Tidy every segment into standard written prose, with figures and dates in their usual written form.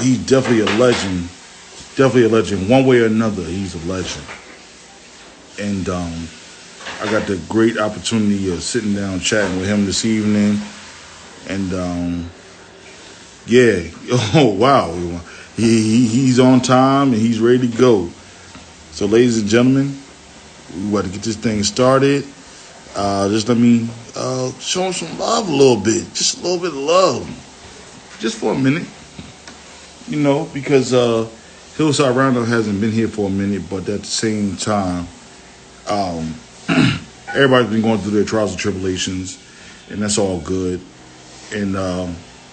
He's definitely a legend. Definitely a legend. One way or another, he's a legend. And I got the great opportunity of sitting down chatting with him this evening. And yeah, oh wow, he's on time and he's ready to go. So, ladies and gentlemen, we about to get this thing started. Just let me show him some love a little bit, just a little bit of love, just for a minute, because Hillside Roundup hasn't been here for a minute, but at the same time, um, everybody's been going through their trials and tribulations, and that's all good. And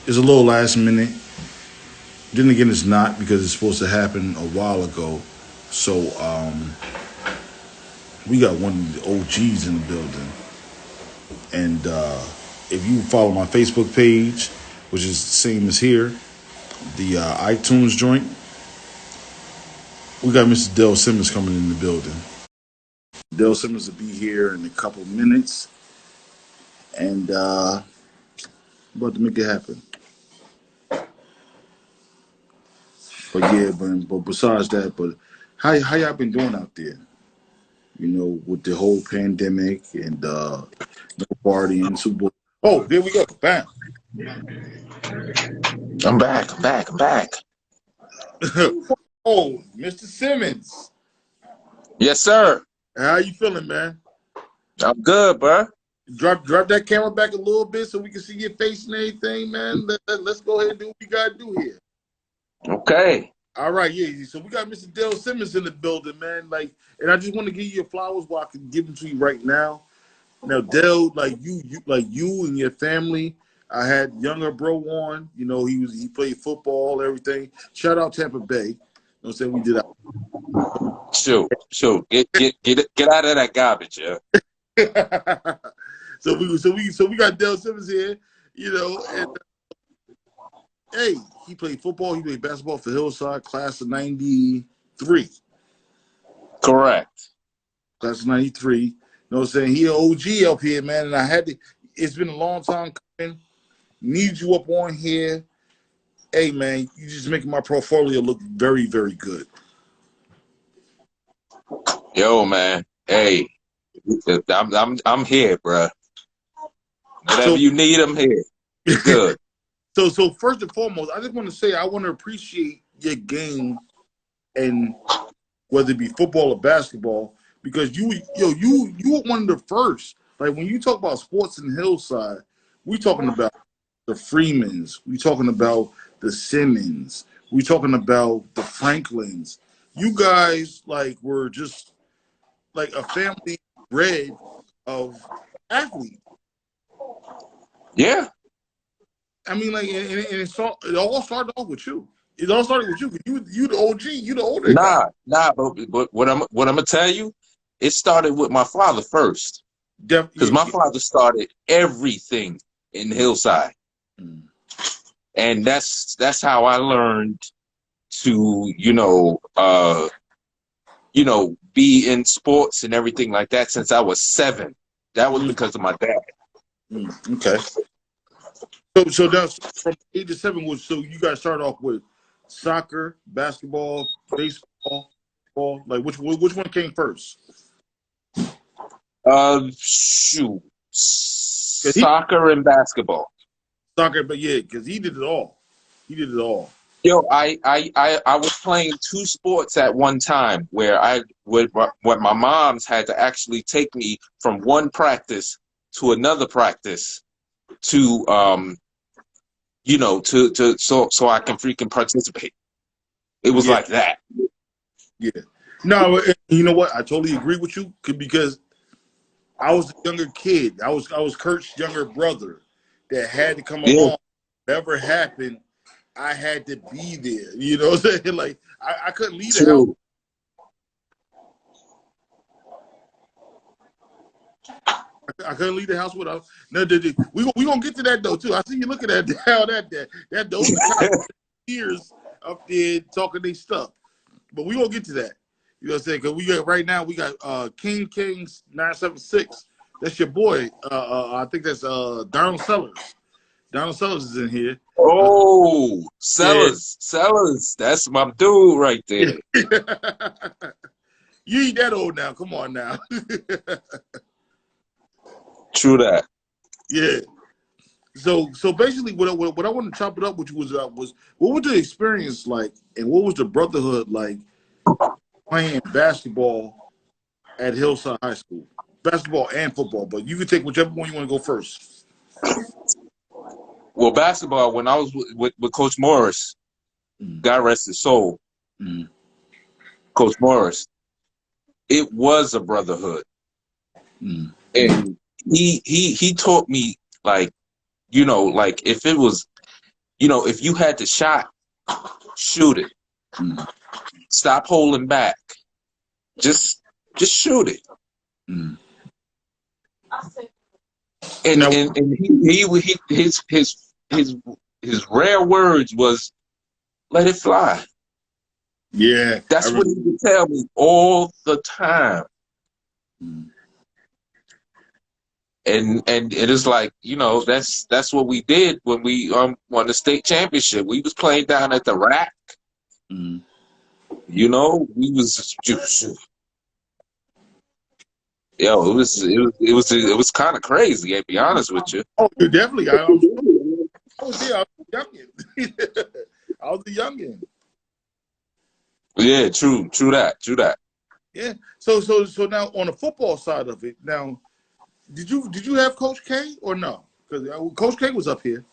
it's a little last minute. Then again, it's not because it's supposed to happen a while ago. So we got one of the OGs in the building, and if you follow my Facebook page, which is the same as here, the iTunes joint, we got Mr. Dayle Simmons coming in the building. Dayle Simmons will be here in a couple minutes, and about to make it happen. But yeah, but besides that, but how y'all been doing out there? With the whole pandemic and no partying, Super Bowl. Oh, there we go. Bam. I'm back. I'm back. I'm back. Oh, Mr. Simmons. Yes, sir. How you feeling, man? I'm good, bro. Drop that camera back a little bit so we can see your face and everything, man. Let's go ahead and do what we gotta do here. Okay. All right, yeah. So we got Mr. Dayle Simmons in the building, man. And I just want to give you your flowers while I can give them to you right now. Now, Dayle, you and your family. I had younger bro on. He played football, everything. Shout out Tampa Bay. You know what I'm saying? We did Shoot. Get out of that garbage, yeah. so we got Dayle Simmons here, and hey, he played football, he played basketball for Hillside, class of '93. Correct. Class of '93. You know what I'm saying? He an OG up here, man, and it's been a long time coming. Need you up on here. Hey, man, you just making my portfolio look very, very good. Yo, man. Hey, I'm here, bro. Whatever you need, I'm here. Good. So first and foremost, I just want to say I want to appreciate your game, and whether it be football or basketball, because you were one of the first. Like when you talk about sports in Hillside, we talking about the Freemans, we talking about the Simmons, we talking about the Franklins. You guys were just like a family bred of athletes. Yeah. I mean, and it all started off with you. It all started with you. You the OG. You the older guy. Nah. But what I'm gonna tell you, it started with my father first, because my father started everything in Hillside, and that's how I learned to be in sports and everything like that since I was 7. That was because of my dad. Okay. So that's from age of 7. So you guys started off with soccer, basketball, baseball, ball. Like which one came first? Shoot, soccer and basketball. Soccer, but yeah, because he did it all. He did it all. Yo, I was playing 2 sports at one time where my mom's had to actually take me from one practice to another practice to so I can freaking participate. It was like that. Yeah. No, you know what? I totally agree with you because I was a younger kid. I was Kurt's younger brother that had to come along. Whatever happened, I had to be there. You know what I'm saying? Like I couldn't leave the house. I couldn't leave the house without. No, we gonna get to that though too. I see you looking at that those years up there talking their stuff, but we gonna get to that. You know what I'm saying? Because we got right now we got Kings 976. That's your boy. I think that's Darnell Sellers. Donald Sellers is in here. Oh, Sellers. That's my dude right there. You ain't that old now. Come on now. True that. Yeah. So basically, what I want to chop it up with you was what was the experience like, and what was the brotherhood like playing basketball at Hillside High School, basketball and football? But you can take whichever one you want to go first. Well, basketball, when I was with Coach Morris, God rest his soul, Coach Morris, it was a brotherhood, and he taught me like, like if it was, if you had the shot, shoot it. Stop holding back. Just shoot it. And his rare words was, "Let it fly." Yeah, that's what he would tell me all the time. And it is like, that's what we did when we won the state championship. We was playing down at the rack. We was it was kind of crazy, to be honest with you. Oh, definitely. I was there. I was a youngin. I was a youngin. Yeah, true that. Yeah. So now on the football side of it, now did you have Coach K or no? Because Coach K was up here.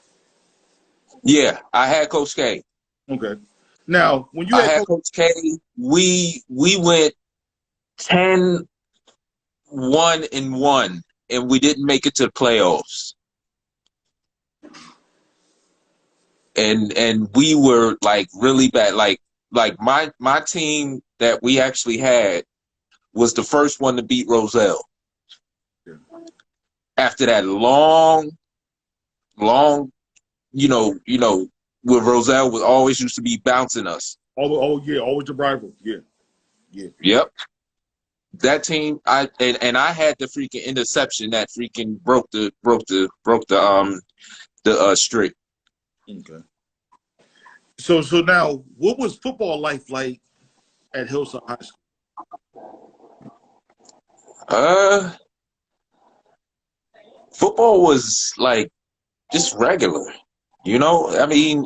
Yeah, I had Coach K. Okay. Now when you had Coach K, we went 10-1-1, and we didn't make it to the playoffs. And we were like really bad. Like my team that we actually had was the first one to beat Roselle. Yeah. After that long, where Roselle was always used to be bouncing us. Oh yeah, always the rival. Yeah. Yep. That team, I had the freaking interception that freaking broke the streak. Okay. So now, what was football life like at Hillside High School? Football was like just regular, I mean,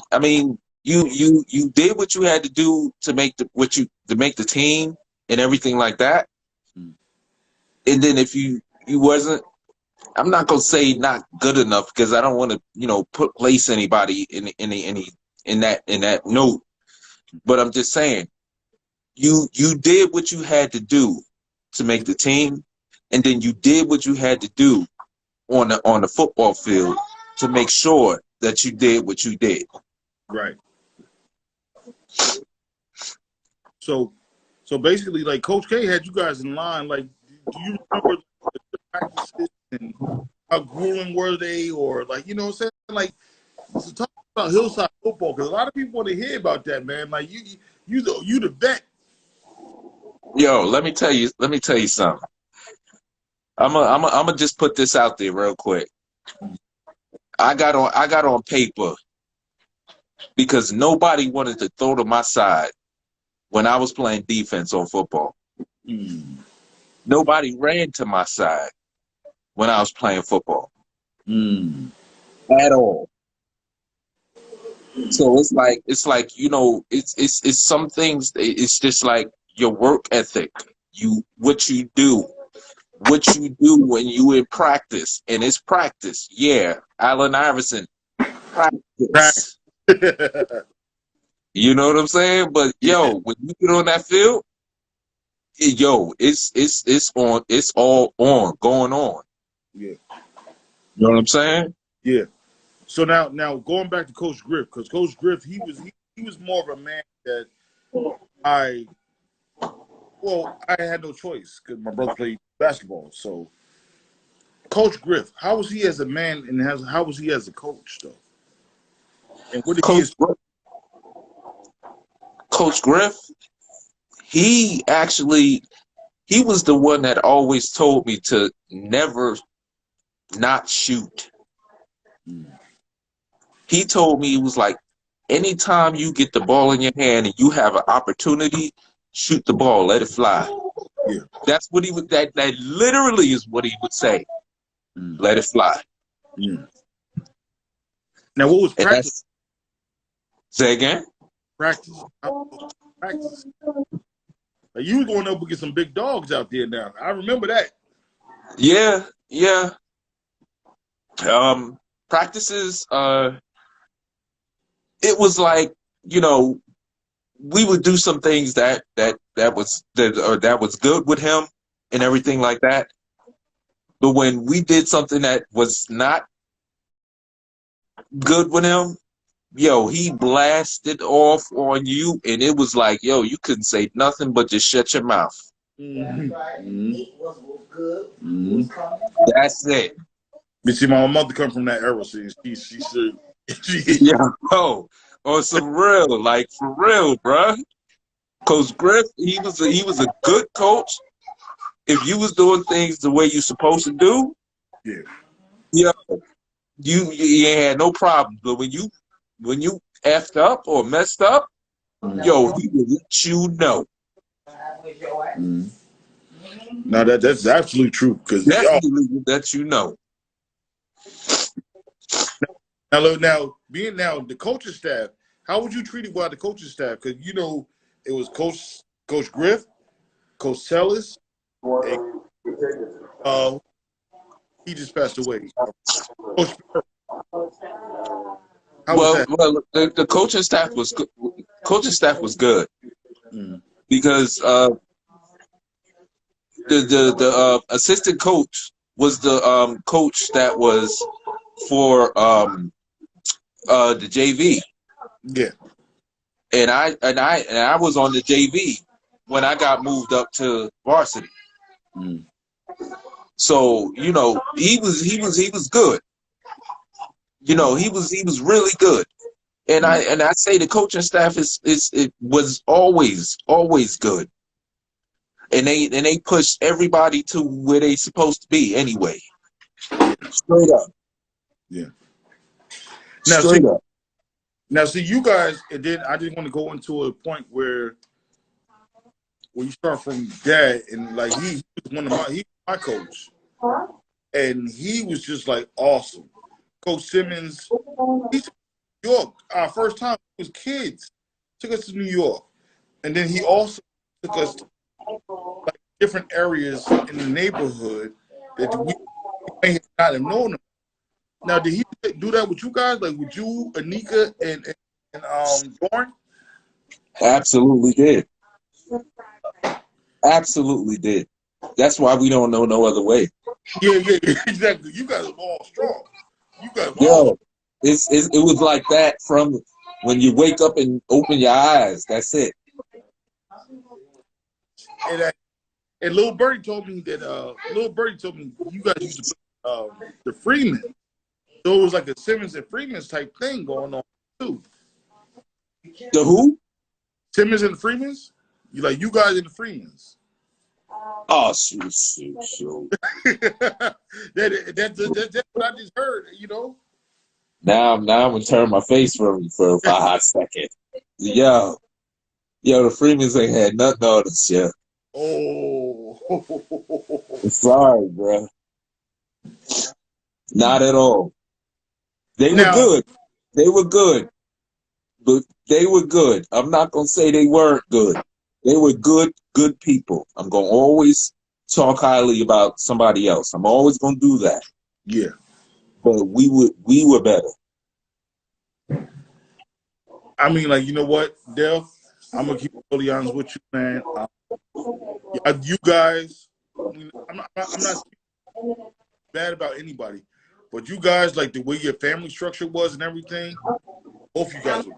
you did what you had to do to make the team and everything like that. And then if you wasn't, I'm not gonna say not good enough, because I don't want to place anybody in that note. But I'm just saying, you did what you had to do to make the team, and then you did what you had to do on the football field to make sure that you did what you did. Right. So basically, like, Coach K had you guys in line. Like, do you remember the practices and how grueling were they, or like, what I'm saying? Like, so talk about Hillside football, because a lot of people want to hear about that, man. Like, you the vet. Yo, let me tell you something. I'm gonna just put this out there real quick. I got on paper because nobody wanted to throw to my side when I was playing defense on football. Nobody ran to my side when I was playing football. At all. So it's like it's some things. It's just like your work ethic. What you do when you in practice, and it's practice. Yeah, Allen Iverson, practice. You know what I'm saying? But yo, when you get on that field, it's on. It's all on, going on. Yeah. You know what I'm saying? Yeah. So now going back to Coach Griff, because Coach Griff, he was more of a man that I had no choice because my brother played basketball. So Coach Griff, how was he as a man, and how was he as a coach, though? And what did Coach Griff, he was the one that always told me to never not shoot. He told me, he was like, anytime you get the ball in your hand and you have an opportunity, shoot the ball, let it fly. Yeah. That's what he would, that literally is what he would say. Let it fly. Now, what was practice? Say again? Practice. Practice. Like, you were going up against some big dogs out there now. I remember that. Yeah, yeah. Practices, it was like, you know, we would do some things that was good with him and everything like that. But when we did something that was not good with him, yo, he blasted off on you, and it was like, yo, you couldn't say nothing but just shut your mouth. That's it. You see, my mother come from that era, so she said, yeah, on some real, like for real, bruh. Coach Griff, he was a good coach. If you was doing things the way you supposed to do, you ain't had no problem. But when you effed up or messed up, yo, he will let you know. No, that's absolutely true. Because definitely let you know. Now, being the coaching staff, how would you treat it by the coaching staff? Because you know it was Coach Griff, Coach Sellers, and, he just passed away. Coach well, the coaching staff was good. Coaching staff was good because the assistant coach was the coach that was for the JV. Yeah. And I was on the JV when I got moved up to varsity. So, you know, he was good. You know, he was really good. And I say the coaching staff it was always good. And they pushed everybody to where they supposed to be anyway. Straight up. Yeah. Now see you guys, and then I just want to go into a point where you start from Dad, and like he was my coach, and he was just like awesome. Coach Simmons, he's from New York. Our first time was kids, took us to New York, and then he also took us to like different areas in the neighborhood that we may not have known him. Now, did he do that with you guys? Like with you, Anika, and Dorn? Absolutely did. Absolutely did. That's why we don't know no other way. Yeah, exactly. You guys are all strong. You guys it was like that from when you wake up and open your eyes. That's it. And Lil Birdie told me that you guys used to play the Freeman. So it was like a Simmons and Freeman's type thing going on too. The who? Simmons and the Freemans? You guys and the Freemans. Oh, shoot. That's what I just heard, you know. Now I'm gonna turn my face from you for a hot second. Yo, the Freemans ain't had nothing on us, yeah. Oh. Sorry, bro. Not at all. They were good. They were good. But they were good. I'm not gonna say they weren't good. They were good people. I'm gonna always talk highly about somebody else. I'm always gonna do that. Yeah. But we were better. I mean, like, you know what, Dayle? I'm gonna keep totally honest with you, man. You guys, I'm not speaking bad about anybody, but you guys, like the way your family structure was and everything, both you guys were,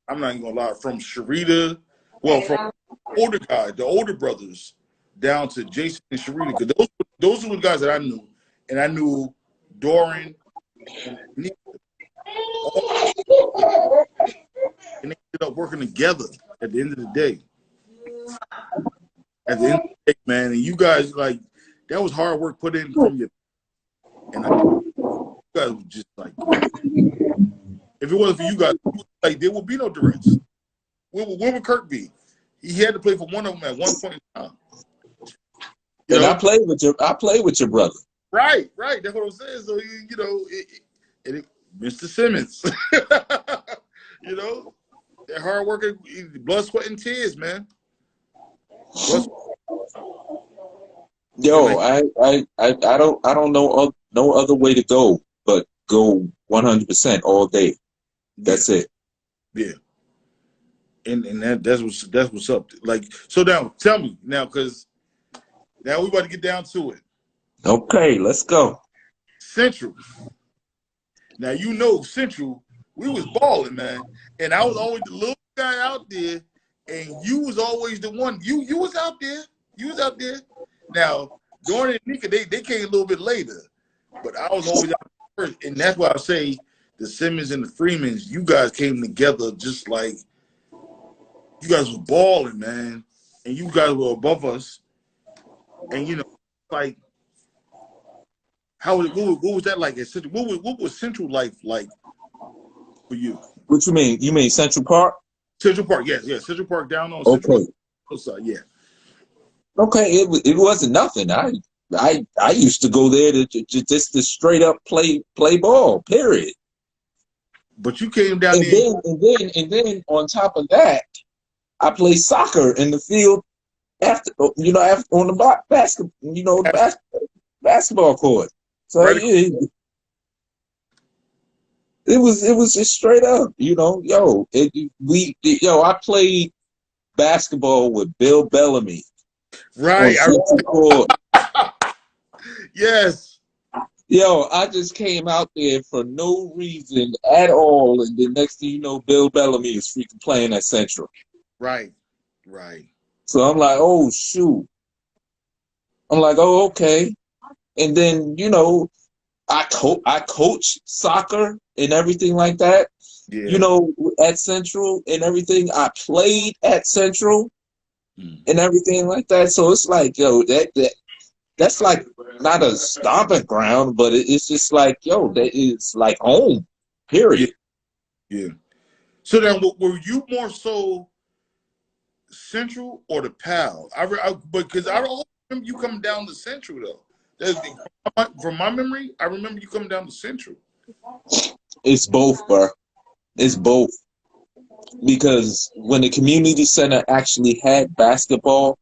I'm not even gonna lie, from Sharita, from the older brothers, down to Jason and Sharita, because those are the guys that I knew, and I knew Doran and Nika. And they ended up working together at the end of the day. At the end of the day, man, and you guys, like, that was hard work put in from you. And you guys were just like, If it wasn't for you guys, like there would be no Durants. Where would Kirk be? He had to play for one of them at one point in time. And I played with your brother. Right. That's what I'm saying. So Mr. Simmons, that hard working, blood, sweat, and tears, man. Yo, I don't know no other way to go but go 100% all day. That's it. Yeah. And that's what's up. Like, so now tell me now, because now we about to get down to it. Okay, let's go. Central. Now Central, we was balling, man, and I was always the little guy out there, and you was always the one. You was out there. You was out there. Now, Dorn and Nika, they came a little bit later, but I was always out there first, and that's why I say the Simmons and the Freemans, you guys came together just like you guys was balling, man, and you guys were above us, and like. What was that like? What was Central life like for you? What you mean? You mean Central Park? Central Park, yes. Central Park down on Central side, yeah. Okay, it wasn't nothing. I used to go there to just to straight up play ball. Period. But you came down there, and then on top of that, I played soccer in the field after on the basketball court. So right. It was just straight up, I played basketball with Bill Bellamy. Right. Yes. Yo, I just came out there for no reason at all, and the next thing you know, Bill Bellamy is freaking playing at Central. Right. So I'm like, oh shoot. I'm like, oh okay. And then, I coach soccer and everything like that. Yeah. At Central and everything. I played at Central and everything like that. So it's like, yo, that's like not a stomping ground, but it's just like, yo, that is like home. Period. Yeah. So then, were you more so Central or the Pal? Because I don't remember you coming down to Central though. From my memory, I remember you coming down to Central. It's both, bro. It's both. Because when the community center actually had basketball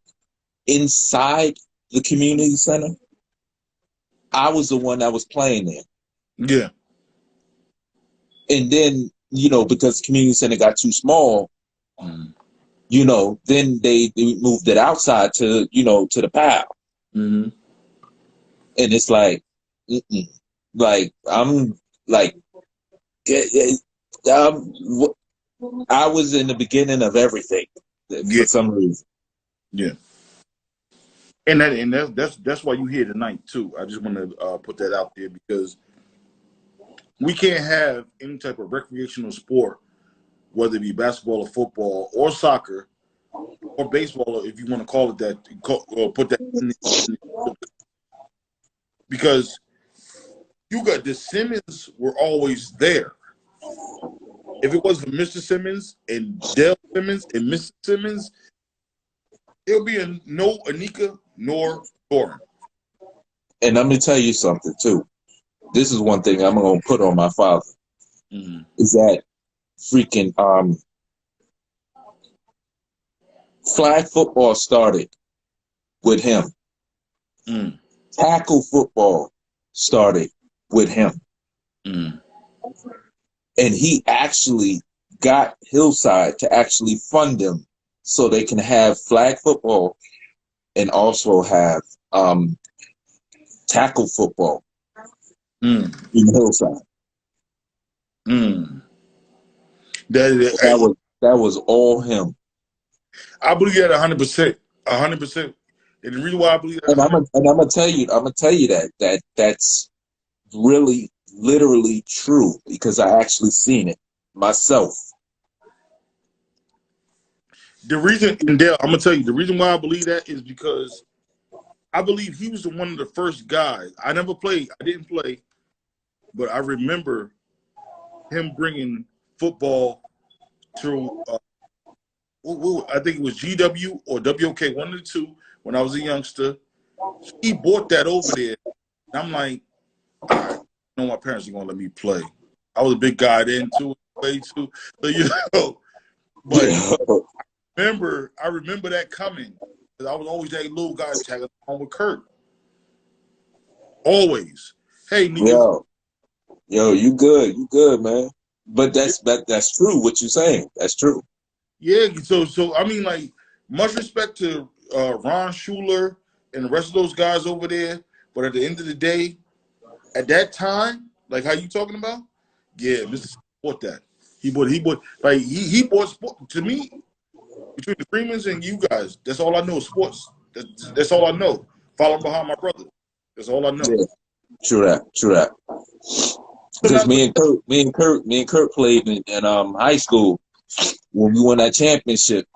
inside the community center, I was the one that was playing there. Yeah. And then, because the community center got too small, then they moved it outside to the PAL. Mm-hmm. And it's like, like I'm like, I was in the beginning of everything for some reason. Yeah, and that's why you're here tonight too. I just want to put that out there because we can't have any type of recreational sport, whether it be basketball or football or soccer or baseball, if you want to call it that, or put that in because you got the Simmons were always there. If it wasn't for Mr. Simmons and Dayle Simmons and Mr. Simmons, it'll be no Anika nor Doran. And let me tell you something too. This is one thing I'm gonna put on my father. Mm-hmm. Is that freaking flag football started with him. Mm. Tackle football started with him. Mm. And he actually got Hillside to actually fund them so they can have flag football and also have tackle football in Hillside. Mm. That was all him. I believe that 100%. 100%. And the reason why I believe that, I'm gonna tell you that's really literally true because I actually seen it myself. The reason, and Dayle, I'm gonna tell you, the reason why I believe that is because I believe he was one of the first guys. I didn't play, but I remember him bringing football through, I think it was GW or WOK, one of the two, when I was a youngster. He bought that over there. And I'm like, I know my parents are going to let me play. I was a big guy then, too, play too. So, but I remember that coming. Because I was always that little guy tagging along with Kurt. Always. Hey, nigga. Yo, you good, man. But that's true. What you're saying, that's true. Yeah. So I mean, like, much respect to Ron Schuler and the rest of those guys over there. But at the end of the day, at that time, like how you talking about, yeah, Mr. bought that. He bought like he bought sport to me. Between the Freemans and you guys, that's all I know. Sports. That's all I know. Following behind my brother. That's all I know. Yeah. True that. Because me and Kurt played in high school when we won that championship.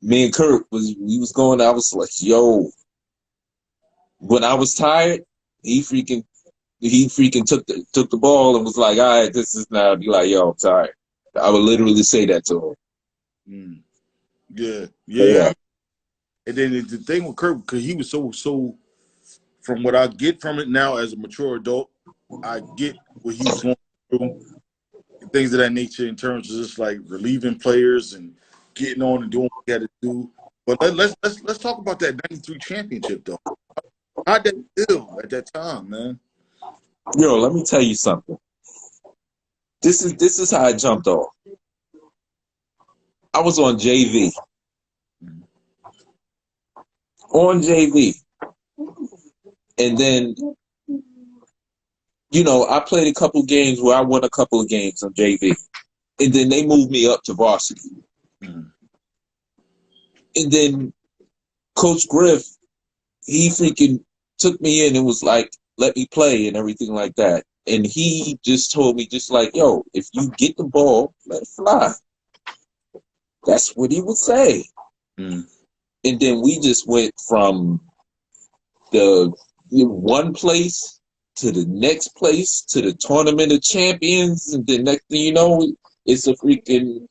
Me and Kurt was going. I was like, yo. When I was tired, he freaking took the ball and was like, all right, this is now. Be like, yo, I'm tired. I would literally say that to him. Yeah. And then the thing with Kurt, because he was so. From what I get from it now as a mature adult, I get what he was going through, and things of that nature in terms of just like relieving players and getting on and doing what he had to do. But let's talk about that '93 championship though. How'd that feel at that time, man? Yo, let me tell you something. This is how I jumped off. I was on JV. And then, I played a couple games where I won a couple of games on JV. And then they moved me up to varsity. And then Coach Griff, he freaking took me in and was like, let me play and everything like that. And he just told me just like, yo, if you get the ball, let it fly. That's what he would say. And then we just went from the one place to the next place to the tournament of champions, and then next thing you know, it's a freaking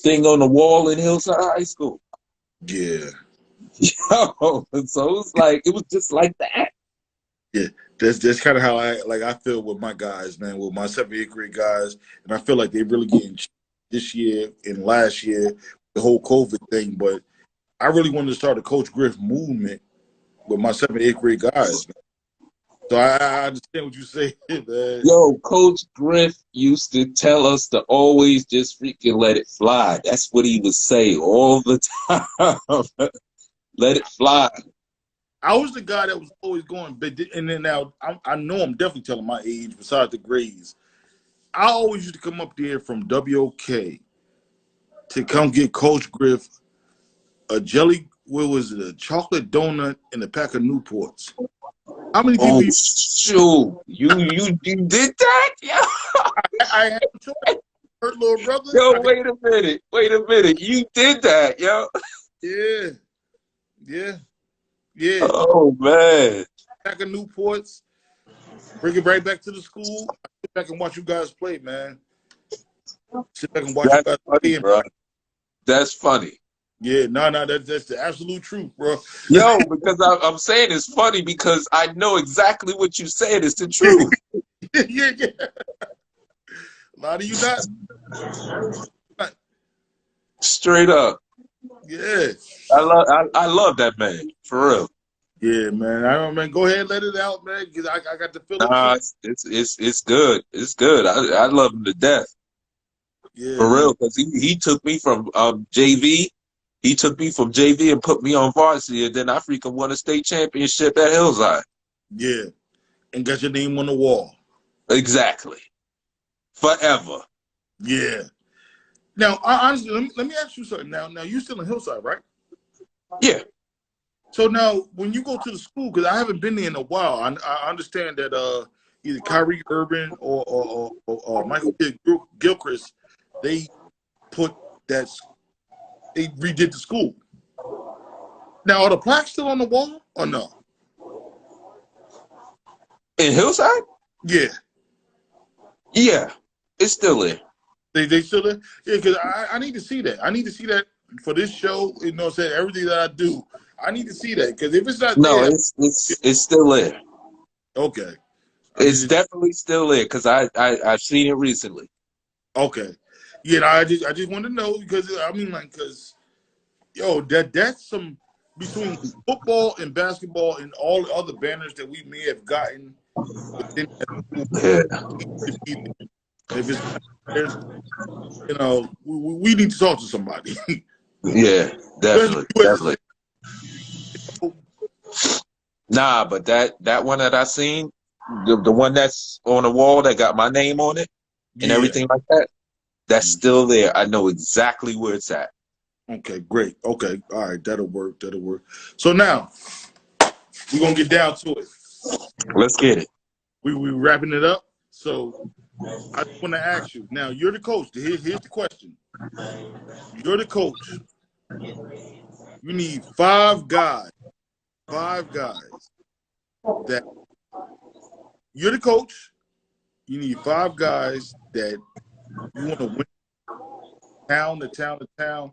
thing on the wall in Hillside High School. Yeah. Yo, so it was just like that. Yeah, that's kind of how I feel with my guys, man, with my 7th, 8th grade guys, and I feel like they really getting this year and last year, the whole COVID thing. But I really wanted to start a Coach Griff movement with my 7th, 8th grade guys, man. So I understand what you say, man. Yo, Coach Griff used to tell us to always just freaking let it fly. That's what he would say all the time. Let it fly. I was the guy that was always going, but and then now I know I'm definitely telling my age besides the grades. I always used to come up there from WOK to come get Coach Griff a chocolate donut and a pack of Newports. How many people? Oh, shoot. You did that? Yeah. I had a choice. Her little brother. Yo, wait a minute. You did that, yo. Yeah. Oh, man. Pack of Newports. Bring it right back to the school. Sit back and watch you guys play, man. Sit back and watch you guys play, bro. That's funny. Yeah, that's the absolute truth, bro. Yo, because I'm saying it's funny because I know exactly what you said is the truth. Yeah. A lot of you not. Straight up. Yeah. I love that man, for real. Yeah, man. I don't, man. Go ahead, let it out, man, because I got the feeling. It's good. It's good. I love him to death. Yeah, for real, because he took me from JV. He took me from JV and put me on varsity, and then I freaking won a state championship at Hillside. Yeah, and got your name on the wall. Exactly. Forever. Yeah. Now, honestly, let me ask you something. Now you're still in Hillside, right? Yeah. So now, when you go to the school, because I haven't been there in a while, I understand that either Kyrie Urban or Michael Gilchrist, they redid the school. Now, are the plaques still on the wall or no? In Hillside? Yeah. Yeah. It's still there. They still there? Yeah, because I need to see that. I need to see that for this show. You know, saying everything that I do, I need to see that because if it's not No, there, it's still there. Okay. It's definitely still there because I've seen it recently. Okay. Yeah, no, I just want to know because I mean, like, because yo, that's some between football and basketball and all the other banners that we may have gotten within that school. Yeah. If it's not there, you know, we need to talk to somebody. Yeah, definitely. Nah, but that one that I seen, the one that's on the wall that got my name on it and everything like that, that's still there. I know exactly where it's at. Okay, great. Okay, all right, that'll work. That'll work. So now we're gonna get down to it. Let's get it. We wrapping it up. So I want to ask you now. You're the coach. Here's the question. You're the coach. You need five guys. That you're the coach. You need five guys that you want to win town to town to town.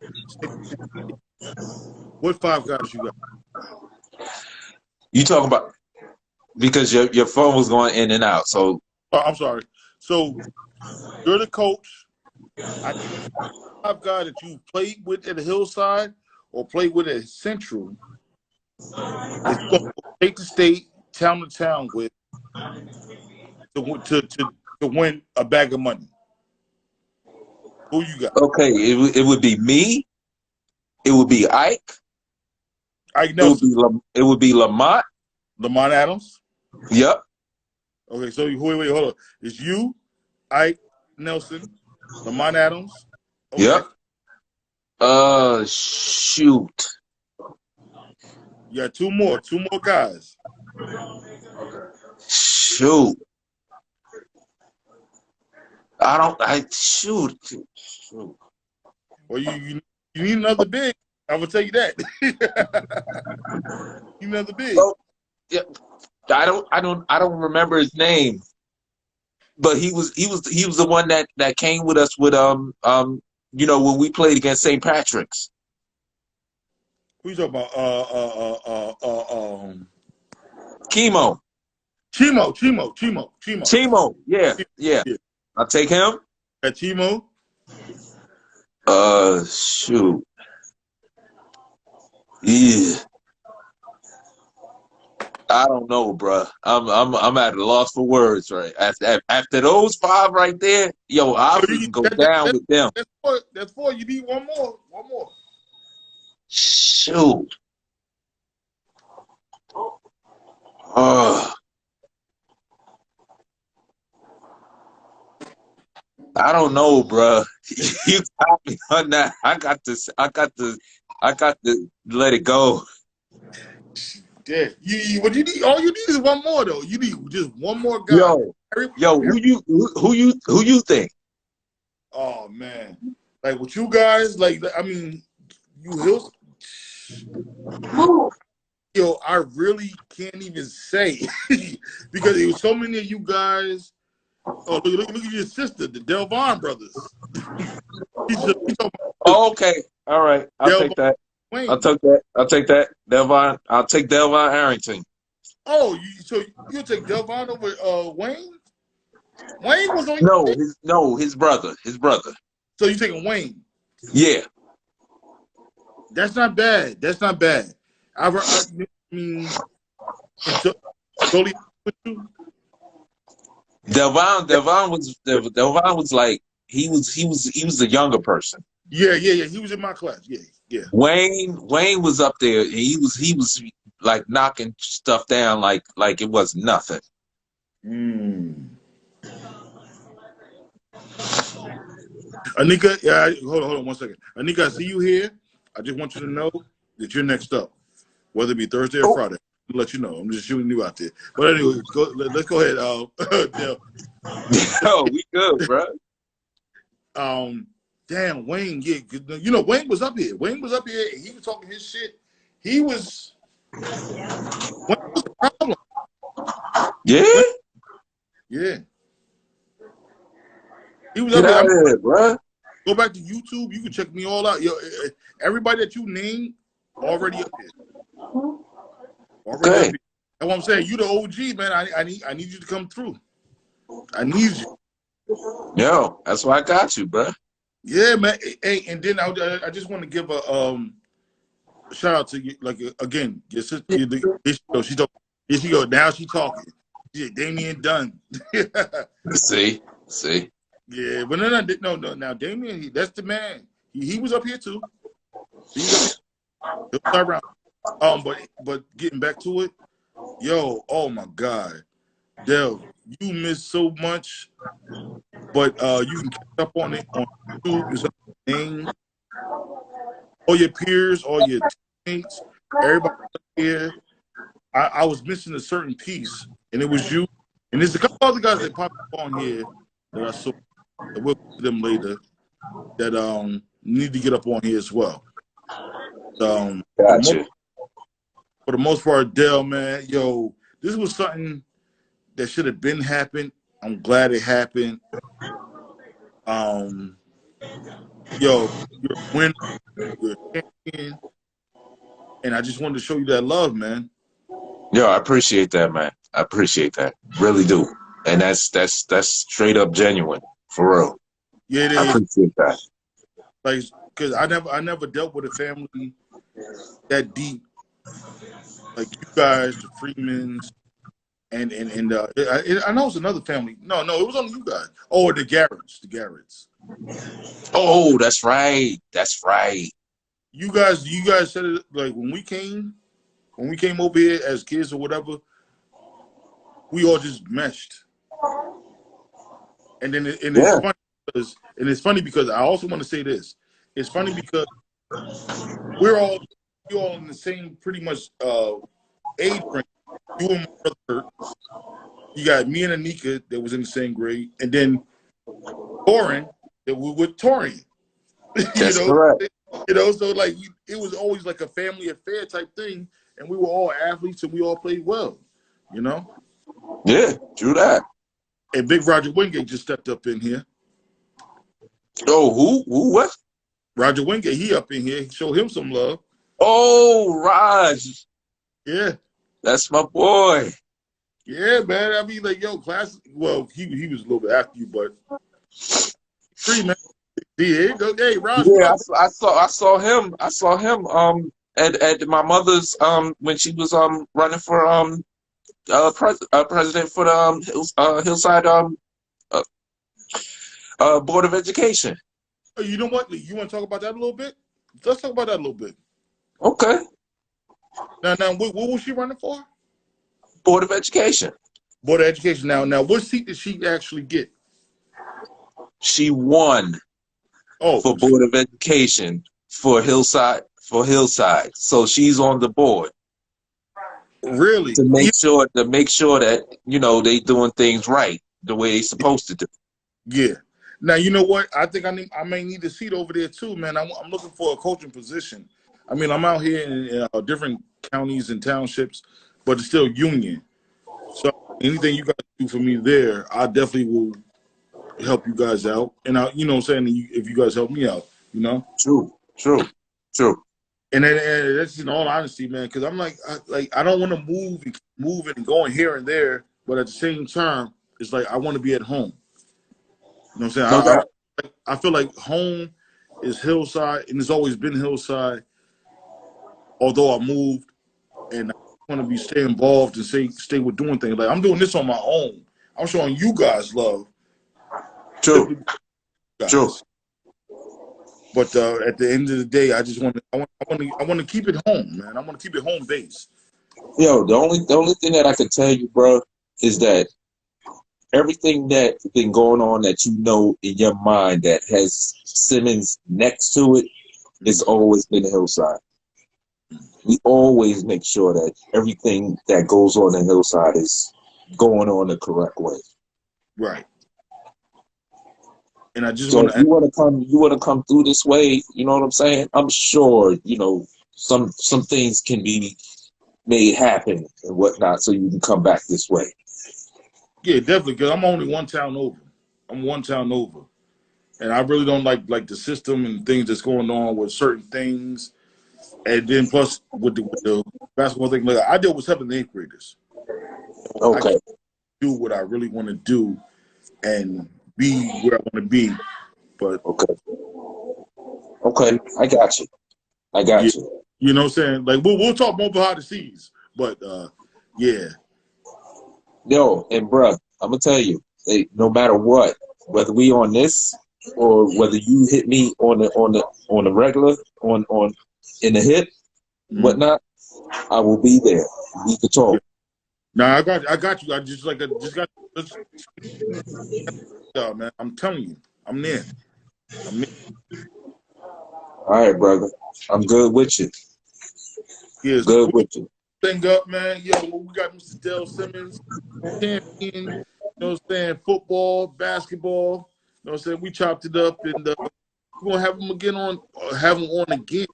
What five guys you got? You talking about because your phone was going in and out. So I'm sorry. So you're the coach. I need five guys that you played with at the Hillside or played with at Central. That you going to take the state town to town with to win a bag of money. Who you got? okay, it would be me. It would be Ike. Ike Nelson. It would be Lamont. Lamont Adams. Yep. Okay, so wait, hold on. It's you, Ike Nelson, Lamont Adams. Okay. Yep. Shoot. You got two more guys. Shoot. Shoot. Well, you need another big. I will tell you that. You need another big. Well, yeah, I don't remember his name, but he was the one that came with us with you know, when we played against St. Patrick's. Who you talking about? Chemo. Yeah. I'll take him. At Chemo. Shoot. Yeah. I don't know, bro. I'm at a loss for words, right? After those five right there, yo, I'll go down with them. That's four. You need one more. Shoot. I don't know, bro. You got me on that. I got to let it go. Yeah. What you need? All you need is one more, though. You need just one more guy. Yo, who you think? Oh man, like with you guys, like I mean, you yo, I really can't even say because there was so many of you guys. Oh, look at your sister, the Delvon brothers. Okay, all right, I'll take that. Wayne. I'll take that. Delvon. I'll take Delvon Harrington. Oh, so you'll take Delvon over Wayne? Wayne was on his brother. So you taking Wayne? Yeah. That's not bad. I mean, Delvon was like he was a younger person. Yeah. He was in my class. Yeah. Wayne was up there. He was like knocking stuff down like it was nothing. Anika, yeah, hold on 1 second. Anika, I see you here. I just want you to know that you're next up, whether it be Thursday or Friday. I'll let you know. I'm just shooting you out there. But anyway, let's go ahead. Yo, we good, bro. Damn, Wayne. Yeah, you know Wayne was up here. And he was talking his shit. Wayne was a problem. Yeah. Yeah. He was Get up out here. of here, bro. Go back to YouTube. You can check me all out. Yo, everybody that you named already up here. Already Okay. up here. That's what I'm saying. You the OG, man. I need you to come through. I need you. Yo, that's why I got you, bro. Yeah, man. Hey, and then I just want to give a shout out to you. Like again, your sister. She talking. Here she go. Now she talking. Yeah, Damien Dunn. See. Yeah, but no. Now Damien, that's the man. He was up here too. He was up here. He'll around. But getting back to it, yo, oh my God, Dayle, you missed so much, but you can catch up on it on YouTube. It's up name. All your peers, all your teammates, everybody here. I was missing a certain piece, and it was you. And there's a couple other guys that popped up on here that I saw. That we'll see them later. That need to get up on here as well. Gotcha. For the most part, Dayle, man, yo, this was something that should have been happened. I'm glad it happened. Yo, you're a winner, you're a champion, and I just wanted to show you that love, man. Yo, I appreciate that, man. I appreciate that, really do, and that's straight up genuine, for real. Yeah, it is. I appreciate that. Like, cause I never dealt with a family that deep, like you guys, the Freemans. And I know it's another family. No, it was only you guys. Oh, the Garretts. Oh, that's right. You guys said it like when we came over here as kids or whatever, we all just meshed. And then it's funny because I also want to say this. It's funny because we're all in the same pretty much age range. You and my brother. You got me and Anika that was in the same grade, and then Torin that was with Torian. That's correct. So like it was always like a family affair type thing, and we were all athletes and we all played well, you know. Yeah, true that. And Big Roger Wingate just stepped up in here. Oh, who, what? Roger Wingate, he up in here. Show him some love. Oh, Raj. Yeah, that's my boy. Yeah, man. I mean, like, yo, class. Well, he was a little bit after you, but free man. Yeah, hey, Raj. Yeah, I saw him. At my mother's when she was running for president for the Hillside Board of Education. You know what? You want to talk about that a little bit? Let's talk about that a little bit. Okay. Now, what was she running for? Board of Education. Board of Education. Now, what seat did she actually get? She won. For Board of Education for Hillside. So she's on the board. Really? To make sure that they doing things right the way they supposed to do. Yeah. Now you know what? I think I may need a seat over there too, man. I'm looking for a coaching position. I mean, I'm out here in different counties and townships, but it's still union. So anything you guys do for me there, I definitely will help you guys out. And you know what I'm saying, if you guys help me out, you know? True. And then that's in all honesty, man, because I'm like I don't want to move and going here and there, but at the same time, it's like I want to be at home. You know what I'm saying? I feel like home is Hillside, and it's always been Hillside. Although I moved, and I want to stay involved and stay with doing things. Like I'm doing this on my own. I'm showing you guys love. True. But at the end of the day, I want to keep it home, man. I want to keep it home based. Yo, the only thing that I can tell you, bro, is that everything that's been going on that in your mind that has Simmons next to it, it's always been Hillside. We always make sure that everything that goes on in Hillside is going on the correct way. Right. And I just so if you want to come through this way, you know what I'm saying? I'm sure, some things can be made happen and whatnot so you can come back this way. Yeah, definitely, because I'm only one town over. I'm one town over. and I really don't like the system and things that's going on with certain things. And then plus with the basketball thing, like I deal with 7th and 8th graders. Okay. I can't do what I really want to do and be where I want to be. But okay, I got you. You know what I'm saying? Like we'll talk more behind the scenes. But yeah. Yo, and bruh, I'm gonna tell you, no matter what, whether we on this or whether you hit me on the regular on in the hip, whatnot, I will be there. We can talk. Nah, I got you. I just got. Man, I'm telling you, I'm there. All right, brother. I'm good with you. Yeah, good with you. Thing up, man. Yo, we got Mr. Dayle Simmons, champion. You know what I'm saying? Football, basketball. You know what I'm saying? We chopped it up, and we're gonna have him again.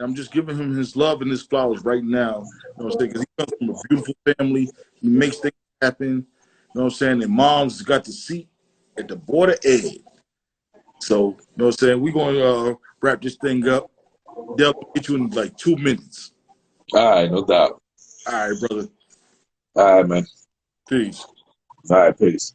I'm just giving him his love and his flowers right now. You know what I'm saying? Because he comes from a beautiful family. He makes things happen. You know what I'm saying? And mom's got the seat at the border edge. So, you know what I'm saying? We're going to wrap this thing up. They'll get you in like 2 minutes. All right, no doubt. All right, brother. All right, man. Peace. All right, peace.